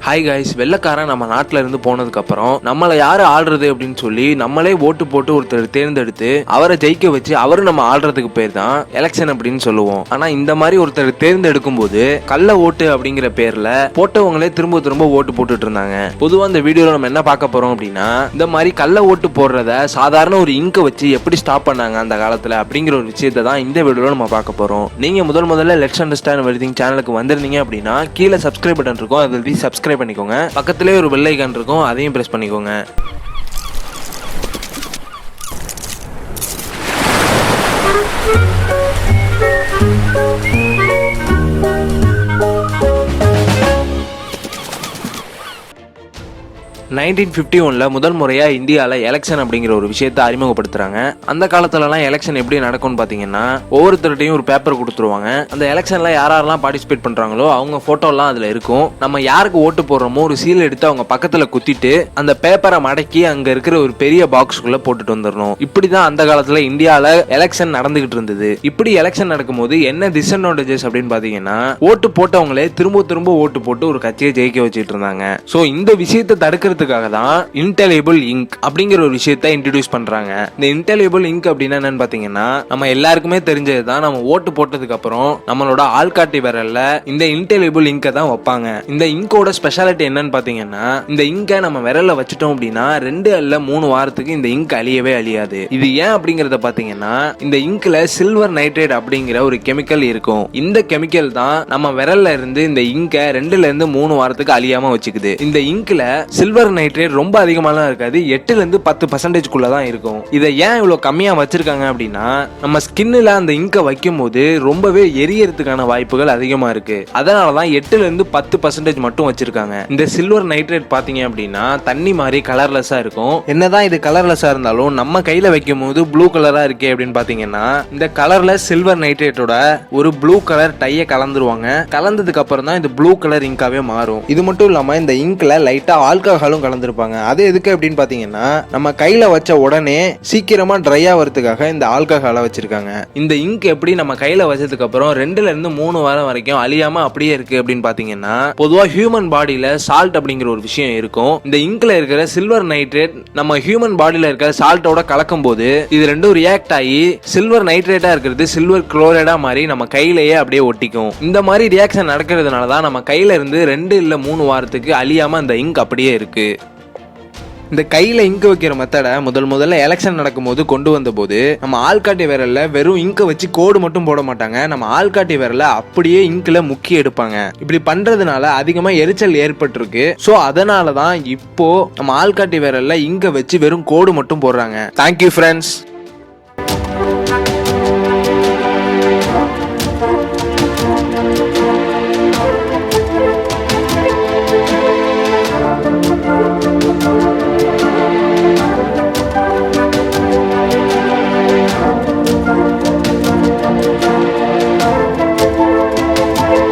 Hi guys, வெள்ளக்காரன் நம்ம நாட்டில இருந்து போனதுக்கு அப்புறம் நம்மளை யாரு ஆள்றது அப்படின்னு சொல்லி நம்மளே ஓட்டு போட்டு ஒருத்தர் தேர்ந்தெடுத்து அவரை ஜெயிக்க வச்சு அவரு நம்ம ஆள்றதுக்கு பேர் தான் எலெக்ஷன் அப்படின்னு சொல்லுவோம். ஆனா இந்த மாதிரி ஒருத்தர் தேர்ந்தெடுக்கும் போது கள்ள ஓட்டு அப்படிங்கிற பேர்ல போட்டவங்களே திரும்ப திரும்ப ஓட்டு போட்டுட்டு இருந்தாங்க. பொதுவா இந்த வீடியோல நம்ம என்ன பார்க்க போறோம் அப்படின்னா, இந்த மாதிரி கள்ள ஓட்டு போடுறத சாதாரண ஒரு இங்கை வச்சு எப்படி ஸ்டாப் பண்ணாங்க அந்த காலத்துல அப்படிங்கிற ஒரு விஷயத்தை தான் இந்த வீடியோல நம்ம பார்க்க போறோம். நீங்க முதல்ல லெட்ஸ் அண்டர்ஸ்டாண்ட் எவ்ரிதிங் சேனலுக்கு வந்திருந்தீங்க அப்படின்னா கீழே சப்ஸ்கிரைப் பட்டன் இருக்கும், அதில் சப்ஸ்கிரைப் பண்ணிக்கோங்க. பக்கத்திலே ஒரு பெல் ஐகான் இருக்கும், அதையும் பிரஸ் பண்ணிக்கோங்க. முதல் முறையா இந்தியாவில் எலெக்ஷன் அப்படிங்கிற ஒரு விஷயத்தை அறிமுகப்படுத்துறாங்க. அந்த காலத்துலலாம் எலெக்ஷன் எப்படி நடக்கும்னு பாத்தீங்கன்னா, ஒவ்வொருத்தருடையும் ஒரு பேப்பர் கொடுத்துருவாங்க. அந்த எலெக்ஷன்ல யாரெல்லாம் பார்ட்டிசிபேட் பண்றாங்களோ அவங்க போட்டோலாம் அதுல இருக்கும். நம்ம யாருக்கு ஓட்டு போடுறோமோ ஒரு சீல் எடுத்து அவங்க பக்கத்துல குத்திட்டு அந்த பேப்பரை மடக்கி அங்க இருக்கிற ஒரு பெரிய பாக்ஸ்குள்ள போட்டுட்டு வந்துடணும். இப்படிதான் அந்த காலத்துல இந்தியால எலெக்ஷன் நடந்துகிட்டு இருந்தது. இப்படி எலெக்ஷன் நடக்கும்போது என்ன டிஸ்அட்வான்டேஜஸ் அப்படின்னு பாத்தீங்கன்னா, ஓட்டு போட்டவங்களே திரும்ப திரும்ப ஓட்டு போட்டு ஒரு கட்சியை ஜெயிக்க வச்சுட்டு இருந்தாங்க. சோ இந்த விஷயத்தை தடுக்கிறதுக்காக தான் இன்டெலிபிள் இங்க் அப்படிங்கிற ஒரு விஷயத்தை இன்ட்ரோடியூஸ் பண்றாங்க. இந்த இன்டெலிபிள் இங்க் அப்படின்னா என்னன்னு பாத்தீங்கன்னா, நம்ம எல்லாருக்குமே தெரிஞ்சதுதான். நம்ம ஓட்டு போட்டதுக்கு அப்புறம் நம்மளோட ஆள்காட்டி விரல்ல இந்த இன்டெலிபிள் இங்கை தான் வைப்பாங்க. இந்த இங்கோட ஸ்பெஷாலிட்டி என்னன்னு பாத்தீங்கன்னா, இந்த இங்கை நம்ம விரல்ல வச்சுட்டோம் அப்படின்னா 2 அல்ல 3 வாரத்துக்கு இந்த இங்க் அழியவே அழியாது. இது ஏன் அப்படிங்கறத பாத்தீங்கன்னா, இந்த இங்க்ல சில்வர் நைட்ரேட் அப்படிங்கிற ஒரு கெமிக்கல் இருக்கும். இந்த கெமிக்கல் தான் நம்ம விரல்ல இருந்து இந்த இங்கை 2ல இருந்து 3 வாரத்துக்கு அழியாம வச்சுக்குது. இந்த இங்க்ல சில்வர் நைட்ரேட் ரொம்ப அதிகமாலாம் இருக்காது, 8ல இருந்து 10% தான் இருக்கும். இதை ஏன் இவ்வளவு கம்மியா வச்சிருக்காங்க அப்படின்னா, நம்ம ஸ்கின்ல அந்த இங்கை வைக்கும் போது ரொம்பவே எரியறதுக்கான வாய்ப்புகள் அதிகமா இருக்கு. அதனாலதான் 8ல இருந்து 10% மட்டும் வச்சிருக்காங்க. இந்த சில்வர் நைட்ரேட் பாத்தீங்க அப்படின்னா தண்ணி மாதிரி கலர்லெஸ்ஸா இருக்கும். என்னதான் இது கலர்லெஸ்ஸா இருந்தாலும் நம்ம கையில வைக்கும் போது ப்ளூ கலரா இருக்கே அப்படின்னு பாத்தீங்கன்னா, இந்த கலர்ல சில்வர் நைட்ரேட்டோட ஒரு ப்ளூ கலர் டைய கலந்துருவாங்க. கலந்ததுக்கு அப்புறம் தான் இந்த ப்ளூ கலர் இங்காவே மாறும். இது மட்டும் இல்லாம இந்த இங்க்ல லைட்டா ஆல்கஹாலும் கலந்துருப்பாங்க. அது எதுக்கு அப்படின்னு பாத்தீங்கன்னா, நம்ம கையில வச்ச உடனே சீக்கிரமா ட்ரை ஆகிறதுக்காக இந்த ஆல்கஹாலை வச்சிருக்காங்க. இந்த இங்க் எப்படி நம்ம கையில வச்சதுக்கு அப்புறம் 2ல இருந்து 3 வாரம் வரைக்கும் அழியாம அப்படியே இருக்கு அப்படின்னு பாத்தீங்கன்னா, பொதுவா ஹியூமன் பாடியில சால்ட் அப்படிங்கிற ஒரு விஷயம் இருக்கும். இந்த இங்க்ல இருக்கிற சில்வர் நைட்ரேட் நம்ம ஹியூமன் பாடியில இருக்கிற சால்ட்டோட கலக்கும் போது இது ரெண்டும் ரியாக்ட் ஆகி சில்வர் நைட்ரேட்டா இருக்கிறது சில்வர் குளோரைடா மாதிரி நம்ம கையிலேயே அப்படியே ஒட்டிக்கும். இந்த மாதிரி ரியாக்ஷன் நடக்கிறதுனால தான் நம்ம கையில இருந்து 2 இல்ல 3 வாரத்துக்கு அழியாம அந்த இங்க் அப்படியே இருக்கு. இந்த கையில இங்கு வைக்கிற மெத்தடை முதல்ல எலெக்ஷன் நடக்கும்போது கொண்டு வந்த போது நம்ம ஆள்காட்டி விரல்ல வெறும் இங்கை வச்சு கோடு மட்டும் போட மாட்டாங்க, நம்ம ஆள்காட்டி விரல்ல அப்படியே இங்க்ல முக்கி எடுப்பாங்க. இப்படி பண்றதுனால அதிகமா எரிச்சல் ஏற்பட்டிருக்கு. சோ அதனாலதான் இப்போ நம்ம ஆள்காட்டி விரல்ல இங்கை வச்சு வெறும் கோடு மட்டும் போடுறாங்க. Thank you friends.